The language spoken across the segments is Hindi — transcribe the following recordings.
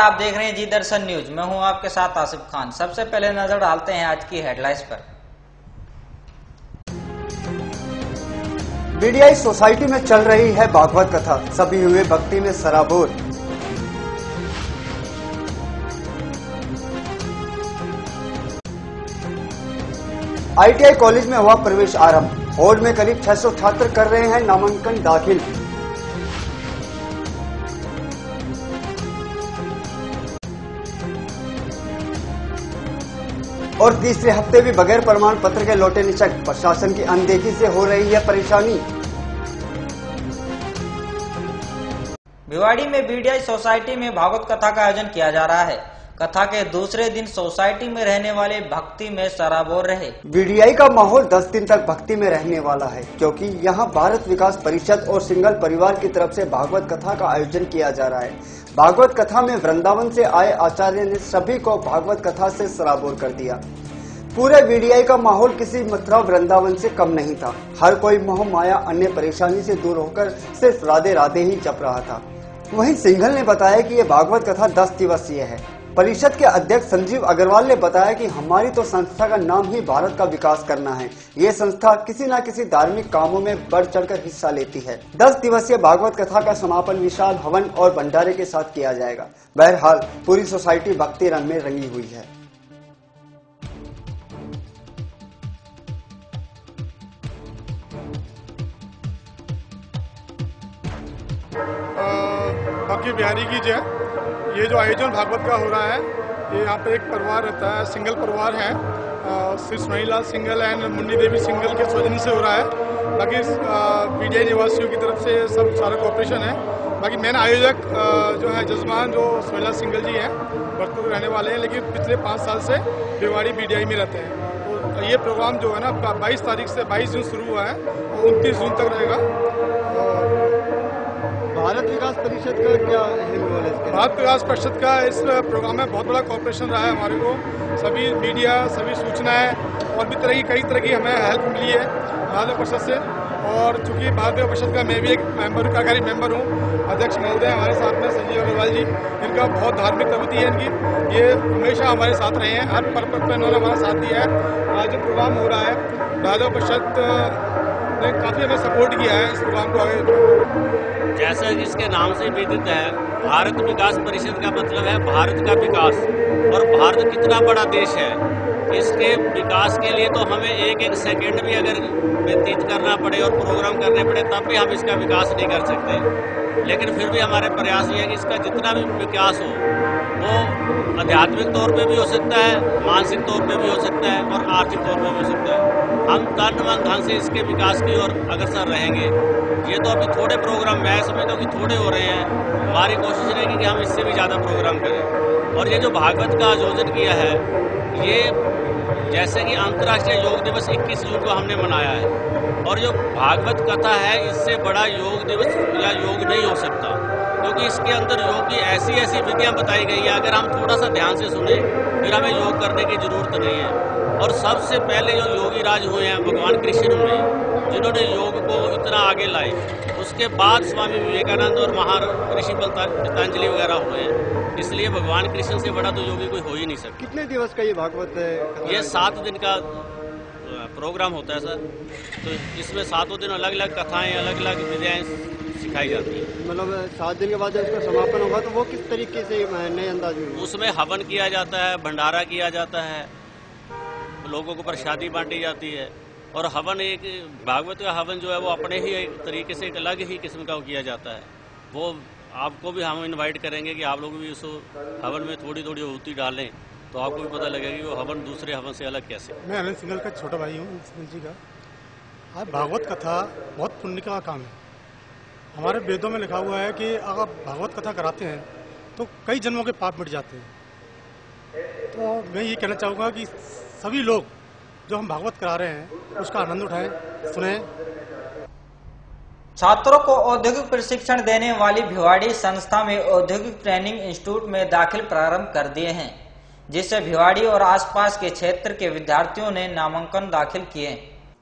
आप देख रहे हैं जी दर्शन न्यूज। मैं हूं आपके साथ आसिफ खान। सबसे पहले नजर डालते हैं आज की हेडलाइंस पर। बीडीआई सोसाइटी में चल रही है भागवत कथा, सभी हुए भक्ति में सराबोर। आईटीआई कॉलेज में हुआ प्रवेश आरंभ, हॉल में करीब 600 छात्र कर रहे हैं नामांकन दाखिल। और तीसरे हफ्ते भी बगैर प्रमाण पत्र के लौटे निचक, प्रशासन की अनदेखी से हो रही है परेशानी। भिवाड़ी में बीडीआई सोसाइटी में भागवत कथा का आयोजन किया जा रहा है। कथा के दूसरे दिन सोसाइटी में रहने वाले भक्ति में सराबोर रहे। बीडीआई का माहौल 10 दिन तक भक्ति में रहने वाला है, क्योंकि यहां भारत विकास परिषद और सिंगल परिवार की तरफ से भागवत कथा का आयोजन किया जा रहा है। भागवत कथा में वृंदावन से आए आचार्य ने सभी को भागवत कथा से सराबोर कर दिया। पूरे बीडीआई का माहौल किसी मथुरा वृंदावन से कम नहीं था। हर कोई मोह माया अन्य परेशानी से दूर होकर सिर्फ राधे राधे ही जप रहा था। वहीं सिंघल ने बताया कि ये भागवत कथा 10 दिवसीय है। परिषद के अध्यक्ष संजीव अग्रवाल ने बताया कि हमारी तो संस्था का नाम ही भारत का विकास करना है। ये संस्था किसी न किसी धार्मिक कामों में बढ़ चढ़कर हिस्सा लेती है। 10 दिवसीय भागवत कथा का समापन विशाल हवन और भंडारे के साथ किया जाएगा। बहरहाल पूरी सोसाइटी भक्ति रंग में रंगी हुई है। बाकी बिहारी की जय। ये जो आयोजन भागवत का हो रहा है, ये यहाँ पे एक परिवार रहता है, सिंगल परिवार है, श्री सोनीलाल सिंगल एंड मुन्नी देवी सिंगल के सौजन्य से हो रहा है। बाकी बीडीआई निवासियों की तरफ से सब सारा कोऑपरेशन है। बाकी मेन आयोजक जो है जजमान जो सोनीलाल सिंगल जी हैं, भरतपुर रहने वाले हैं, लेकिन पिछले 5 साल से भिवाड़ी बीडीआई में रहते हैं। तो ये प्रोग्राम जो है ना 22 तारीख से 22 जून शुरू हुआ है और 29 जून तक रहेगा। भारत विकास परिषद का क्या अहम रोल है? भारत विकास परिषद का इस प्रोग्राम में बहुत बड़ा कोऑपरेशन रहा है हमारे को। सभी मीडिया, सभी सूचनाएं और भी कई तरह की हमें हेल्प मिली है भारत परिषद से। और चूंकि भारत परिषद का मैं भी एक मेंबर, कार्यकारी मेंबर हूँ। अध्यक्ष महोदय हमारे साथ में संजीव अग्रवाल जी, इनका बहुत धार्मिक प्रवृत्ति है इनकी। ये हमेशा हमारे साथ रहे हैं, हर पर्व पर इन्होंने हमारा साथ दिया है। आज जो प्रोग्राम हो रहा है, भारत परिषद ने काफ़ी हमें सपोर्ट किया है इस प्रोग्राम को आगे। जैसा कि इसके नाम से विदित है, भारत विकास परिषद का मतलब है भारत का विकास। और भारत कितना बड़ा देश है, इसके विकास के लिए तो हमें एक सेकंड भी अगर व्यतीत करना पड़े और प्रोग्राम करने पड़े तब भी हम इसका विकास नहीं कर सकते। लेकिन फिर भी हमारे प्रयास ये है कि इसका जितना भी विकास हो वो आध्यात्मिक तौर पे भी हो सकता है, मानसिक तौर पे भी हो सकता है और आर्थिक तौर पे भी हो सकता है। हम तन मन धन से इसके विकास की ओर अग्रसर रहेंगे। ये तो अभी थोड़े प्रोग्राम मैं समझता हूँ कि थोड़े हो रहे हैं। हमारी कोशिश रहेगी कि हम इससे भी ज़्यादा प्रोग्राम करें। और ये जो भागवत का आयोजन किया है, ये जैसे कि अंतर्राष्ट्रीय योग दिवस 21 जून को हमने मनाया है, और जो भागवत कथा है इससे बड़ा योग दिवस या योग नहीं हो सकता, क्योंकि इसके अंदर योग की ऐसी विधियां बताई गई है। अगर हम थोड़ा सा ध्यान से सुने फिर हमें योग करने की जरूरत नहीं है। और सबसे पहले जो योगी राज हुए हैं भगवान कृष्ण हुए, जिन्होंने योग को इतना आगे लाए। उसके बाद स्वामी विवेकानंद और महर्षि पतंजलि वगैरह हुए हैं। इसलिए भगवान कृष्ण से बड़ा तो योगी कोई हो ही नहीं सकता। कितने दिवस का ये भागवत है? ये 7 दिन का प्रोग्राम होता है सर। तो इसमें 7 दिन अलग अलग कथाएं, अलग अलग विधियाएं सिखाई जाती है। मतलब 7 दिन के बाद जब इसका समापन होगा तो वो किस तरीके से नए अंदाज में? उसमें हवन किया जाता है, भंडारा किया जाता है, लोगों को प्रसादी बांटी जाती है। और हवन, एक भागवत का हवन जो है वो अपने ही एक तरीके से एक अलग ही किस्म का किया जाता है। वो आपको भी हम इनवाइट करेंगे कि आप लोग भी उस हवन में थोड़ी थोड़ी आहुति डालें, तो आपको भी पता लगेगा कि वो हवन दूसरे हवन से अलग कैसे। मैं अनंत सिंगल का छोटा भाई हूँ, सिंगल जी का। आज भागवत कथा बहुत पुण्य का काम है। हमारे वेदों में लिखा हुआ है कि अगर भागवत कथा कराते हैं तो कई जन्मों के पाप मिट जाते हैं। तो मैं ये कहना चाहूँगा कि सभी लोग जो हम भागवत करा रहे हैं उसका आनंद उठाएं, सुनें। छात्रों को औद्योगिक प्रशिक्षण देने वाली भिवाड़ी संस्था में औद्योगिक ट्रेनिंग इंस्टीट्यूट में दाखिल प्रारंभ कर दिए हैं, जिससे भिवाड़ी और आसपास के क्षेत्र के विद्यार्थियों ने नामांकन दाखिल किए।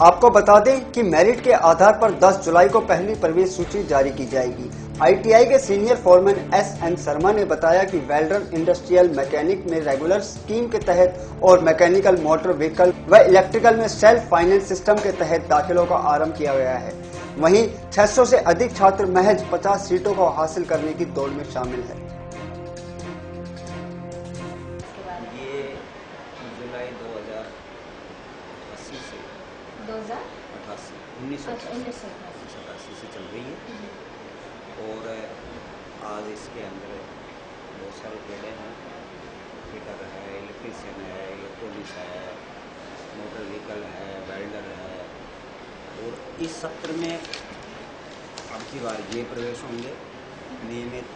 आपको बता दें कि मेरिट के आधार पर 10 जुलाई को पहली प्रवेश सूची जारी की जाएगी। ITI के सीनियर फोरमैन SN शर्मा ने बताया कि वेल्डर, इंडस्ट्रियल मैकेनिक में रेगुलर स्कीम के तहत और मैकेनिकल मोटर व्हीकल व इलेक्ट्रिकल में सेल्फ फाइनेंस सिस्टम के तहत दाखिलों का आरंभ किया गया है। वहीं 600 से अधिक छात्र महज 50 सीटों को हासिल करने की दौड़ में शामिल है। ये जुलाई 2088 से 1988 से चल रही है और आज इसके अंदर बहुत सारे ट्रेडें हैं। फिटर है, इलेक्ट्रीशियन है, इलेक्ट्रॉनिक्स है, मोटर व्हीकल है, वेल्डर है। और इस सत्र में अब की बार ये प्रवेश होंगे नियमित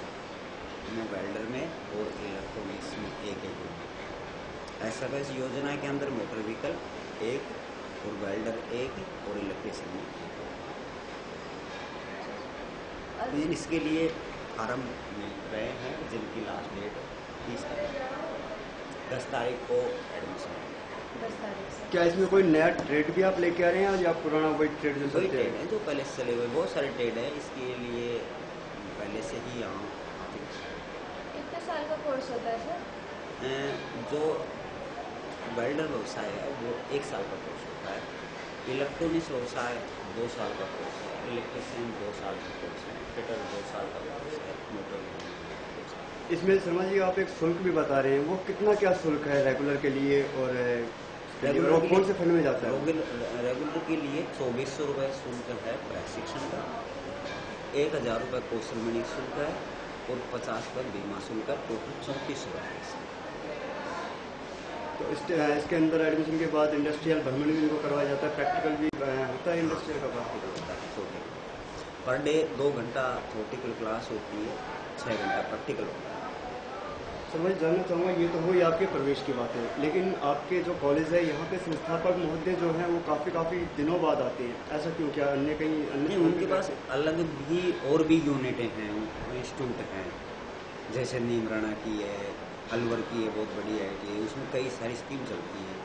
में वेल्डर में और इलेक्ट्रॉनिक्स में एक SFS योजना के अंदर मोटर व्हीकल एक और वेल्डर एक और इलेक्ट्रीशियन में। इसके लिए फार्म मिल रहे हैं जिनकी लास्ट डेट 30 तारीख 10 तारीख को एडमिशन। क्या इसमें कोई नया ट्रेड भी आप लेके आ रहे हैं या पुराना वही ट्रेड जो वही ट्रेड है जो पहले से चले हुए बहुत सारे ट्रेड है। इसके लिए पहले से ही यहाँ कितने साल का कोर्स होता है सर? जो वेल्डर व्यवसाय है वो 1 साल का कोर्स होता है। इलेक्ट्रॉनिक्स व्यवसाय 2 साल का कोर्स है। इलेक्ट्रीशियन 2 साल का कोर्स है। फिटर 2 साल का कोर्स है। मोटर 2 साल। इसमें शर्मा जी आप एक शुल्क भी बता रहे हैं, वो कितना क्या शुल्क है रेगुलर के लिए और कौन से फंड में जाता है? रेगुलर के लिए 2400 रुपये शुल्क है प्रशिक्षण का, 1000 रुपये कौशल शुल्क है और 50 रुपये बीमा शुल्क है। टोटल 3400 रुपये। तो इसके अंदर एडमिशन के बाद इंडस्ट्रियल भ्रमण भी इनको करवाया जाता है, प्रैक्टिकल भी होता है इंडस्ट्रियल का बात होता है। पर डे 2 घंटा थ्योरेटिकल क्लास होती है, 6 घंटा प्रैक्टिकल होता है। सर मैं जानना चाहूँगा, ये तो हुई आपके प्रवेश की बात है, लेकिन आपके जो कॉलेज है यहाँ पे संस्थापक महोदय जो हैं वो काफ़ी दिनों बाद आते हैं, ऐसा क्यों? क्या अन्य कहीं अन्य उनके पास अलग भी और भी यूनिटें हैं, इंस्टीट्यूट हैं, जैसे नीमराना की है, अलवर की है, बहुत बड़ी IIT है, उसमें कई सारी स्कीम चलती हैं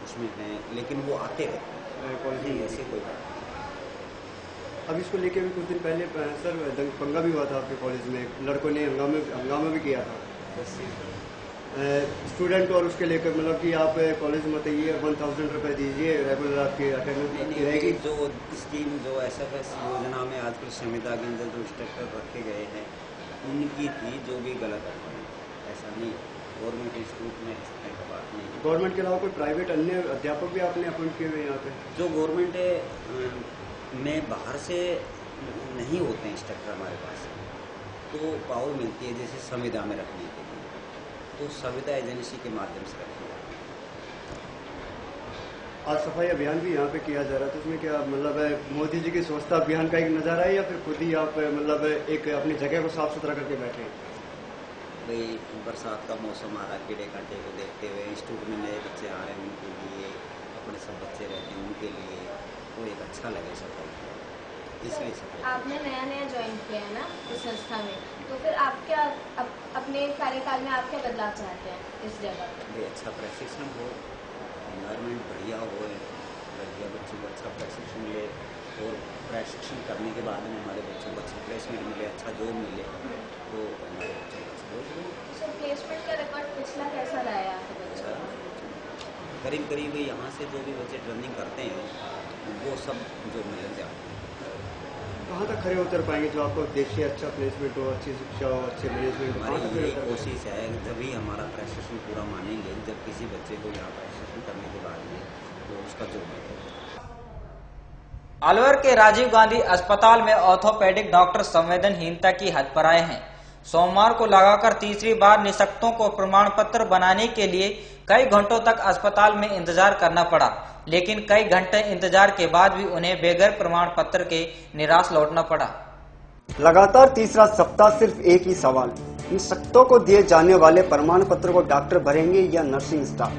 उसमें हैं, लेकिन वो आते रहते हैं कॉलेज ऐसे कोई बात। अब इसको लेके भी कुछ दिन पहले सर दंगा भी हुआ था आपके कॉलेज में, लड़कों ने हंगामा भी किया था स्टूडेंट और उसके लेकर, मतलब कि आप कॉलेज में बताइए 1000 रुपये दीजिए रेगुलर आपकी अटेंडेंस रहेगी। जो स्कीम जो SFS योजना में आजकल संविदा के अंदर जो स्ट्रक्चर रखे गए हैं उनकी थी, जो भी गलत है ऐसा नहीं। गवर्नमेंट इंस्टीट्यूट में इस तरह का बात नहीं। गवर्नमेंट के अलावा कोई प्राइवेट अन्य अध्यापक भी आपने अपॉइंट किए हुए यहाँ पे? जो गवर्नमेंट में बाहर से नहीं होते हैं इंस्ट्रक्टर हमारे पास, तो पावर मिलती है जैसे संविदा में रखने के लिए, तो संविदा एजेंसी के माध्यम से रखी जाती है। आज सफाई अभियान भी यहाँ पे किया जा रहा है, तो उसमें क्या मतलब मोदी जी की स्वच्छता अभियान का एक नज़ारा है या फिर खुद ही आप मतलब एक अपनी जगह को साफ सुथरा करके बैठे? भाई बरसात का मौसम आ रहा है, कीड़े कांटे को देखते हुए इंस्टीट्यूट में नए बच्चे आ रहे हैं, उनके लिए अपने सब बच्चे रहते हैं उनके लिए वो एक अच्छा लगे सफाई, इसलिए सफाई। आपने नया ज्वाइन किया है ना इस संस्था में, तो फिर आप क्या अपने कार्यकाल में आप क्या बदलाव चाहते हैं इस जगह? भाई अच्छा प्रशिक्षण हो, एनवायरनमेंट बढ़िया हो, बढ़िया बच्चों को अच्छा प्रशिक्षण मिले और प्रशिक्षण करने के बाद में हमारे बच्चों को अच्छा प्लेसमेंट मिले, अच्छा जॉब मिले, तो हमारे बच्चों को सर प्लेसमेंट का रिकॉर्ड पिछला कैसा रहा है आपके बच्चों का? करीब यहाँ से जो भी बच्चे ट्रेनिंग करते हैं वो सब जो मिल जाते हैं। कहाँ तक खड़े उतर पाएंगे जो आपको देखिए अच्छा प्लेसमेंट हो, अच्छी शिक्षा हो, अच्छे मैनेजमेंट हो? हमारी ये कोशिश है जब ही हमारा प्रशिक्षण पूरा मानेंगे, जब किसी बच्चे को यहाँ प्रशिक्षण करने के बाद में तो उसका जो अलवर के राजीव गांधी अस्पताल में ऑर्थोपेडिक डॉक्टर संवेदनहीनता की हद पर आए हैं। सोमवार को लगाकर तीसरी बार निःशक्तों को प्रमाण पत्र बनाने के लिए कई घंटों तक अस्पताल में इंतजार करना पड़ा, लेकिन कई घंटे इंतजार के बाद भी उन्हें बगैर प्रमाण पत्र के निराश लौटना पड़ा। लगातार तीसरा सप्ताह सिर्फ एक ही सवाल, निःशक्तों को दिए जाने वाले प्रमाण पत्र को डॉक्टर भरेंगे या नर्सिंग स्टाफ?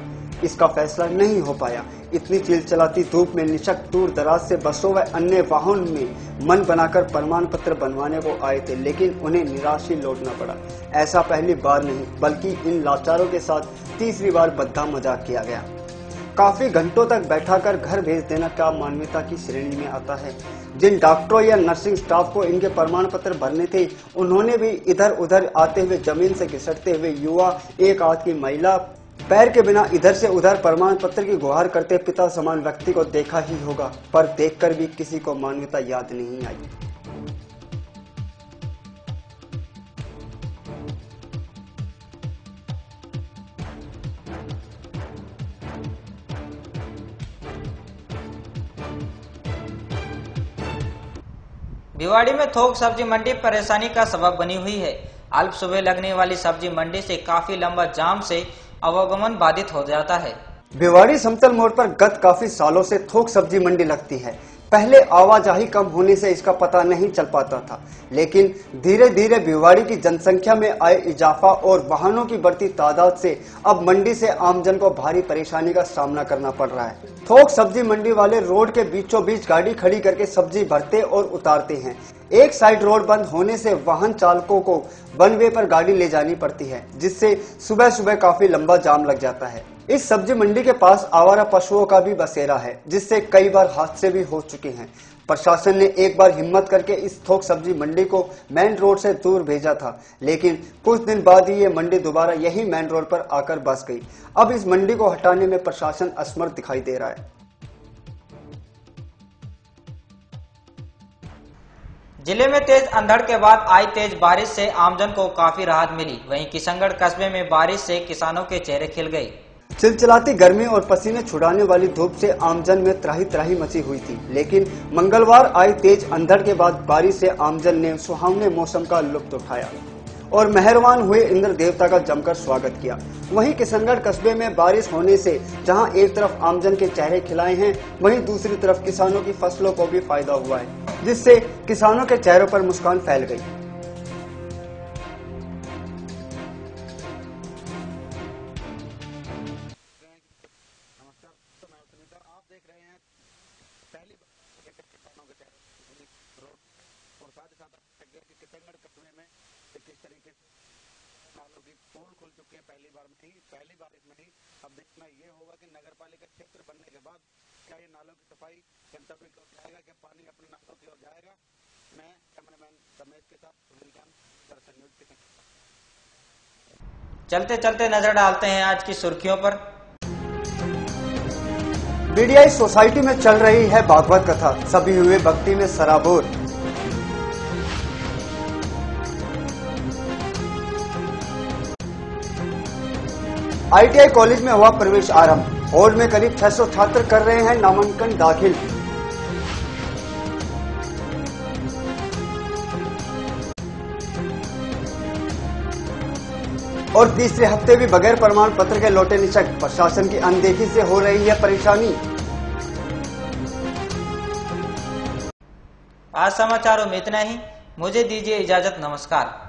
इसका फैसला नहीं हो पाया। इतनी चिलचिलाती धूप में निःशक्त दूर दराज से बसों व अन्य वाहन में मन बनाकर प्रमाण पत्र बनवाने को आए थे, लेकिन उन्हें निराश ही लौटना पड़ा। ऐसा पहली बार नहीं बल्कि इन लाचारों के साथ तीसरी बार बद्दा मजाक किया गया। काफी घंटों तक बैठाकर घर भेज देना क्या मानवीयता की श्रेणी में आता है? जिन डॉक्टरों या नर्सिंग स्टाफ को इनके प्रमाण पत्र भरने थे, उन्होंने भी इधर उधर आते हुए जमीन से घिसटते हुए युवा, एक हाथ की महिला, पैर के बिना इधर से उधर प्रमाण पत्र की गुहार करते पिता समान व्यक्ति को देखा ही होगा, पर देखकर भी किसी को मानवता याद नहीं आई। भिवाड़ी में थोक सब्जी मंडी परेशानी का सबब बनी हुई है। अल्प सुबह लगने वाली सब्जी मंडी से काफी लंबा जाम से आवागमन बाधित हो जाता है। भिवाड़ी समतल मोड़ पर गत काफी सालों से थोक सब्जी मंडी लगती है। पहले आवाजाही कम होने से इसका पता नहीं चल पाता था, लेकिन धीरे धीरे भिवाड़ी की जनसंख्या में आए इजाफा और वाहनों की बढ़ती तादाद से अब मंडी से आमजन को भारी परेशानी का सामना करना पड़ रहा है। थोक सब्जी मंडी वाले रोड के बीचों बीच गाड़ी खड़ी करके सब्जी भरते और उतारते हैं। एक साइड रोड बंद होने से वाहन चालकों को वन वे पर गाड़ी ले जानी पड़ती है, जिससे सुबह सुबह काफी लंबा जाम लग जाता है। इस सब्जी मंडी के पास आवारा पशुओं का भी बसेरा है, जिससे कई बार हादसे भी हो चुके हैं। प्रशासन ने एक बार हिम्मत करके इस थोक सब्जी मंडी को मेन रोड से दूर भेजा था, लेकिन कुछ दिन बाद ही ये मंडी दोबारा यही मेन रोड पर आकर बस गई। अब इस मंडी को हटाने में प्रशासन असमर्थ दिखाई दे रहा है। जिले में तेज अंधड़ के बाद आई तेज बारिश से आमजन को काफी राहत मिली। वहीं किशनगढ़ कस्बे में बारिश से किसानों के चेहरे खिल गए। चिलचिलाती गर्मी और पसीने छुड़ाने वाली धूप से आमजन में त्राही त्राही मची हुई थी, लेकिन मंगलवार आई तेज अंधड़ के बाद बारिश से आमजन ने सुहावने मौसम का लुत्फ उठाया और मेहरबान हुए इंद्र देवता का जमकर स्वागत किया। वहीं किशनगढ़ कस्बे में बारिश होने से जहां एक तरफ आमजन के चेहरे खिलाए हैं, वहीं दूसरी तरफ किसानों की फसलों को भी फायदा हुआ है, जिससे किसानों के चेहरों पर मुस्कान फैल गई। पहली बारिश में ही अब देखना ये होगा कि नगर पालिका क्षेत्र बनने के बाद क्या ये नालों की सफाई गंतव्य की ओर जाएगा, क्या पानी अपने नालों की ओर जाएगा। मैं कैमरामैन रमेश के साथ सुनील ज्ञान, दर्शन न्यूज के। चलते चलते नजर डालते हैं आज की सुर्खियों पर। बीडीआई सोसाइटी में चल रही है भागवत कथा, सभी हुए भक्ति में सराबोर। आईटीआई कॉलेज में हुआ प्रवेश आरंभ। हॉल में करीब 600 छात्र कर रहे हैं नामांकन दाखिल। और तीसरे हफ्ते भी बगैर प्रमाण पत्र के लौटे निशक। प्रशासन की अनदेखी से हो रही है परेशानी। आज समाचारों में इतना ही। मुझे दीजिए इजाजत। नमस्कार।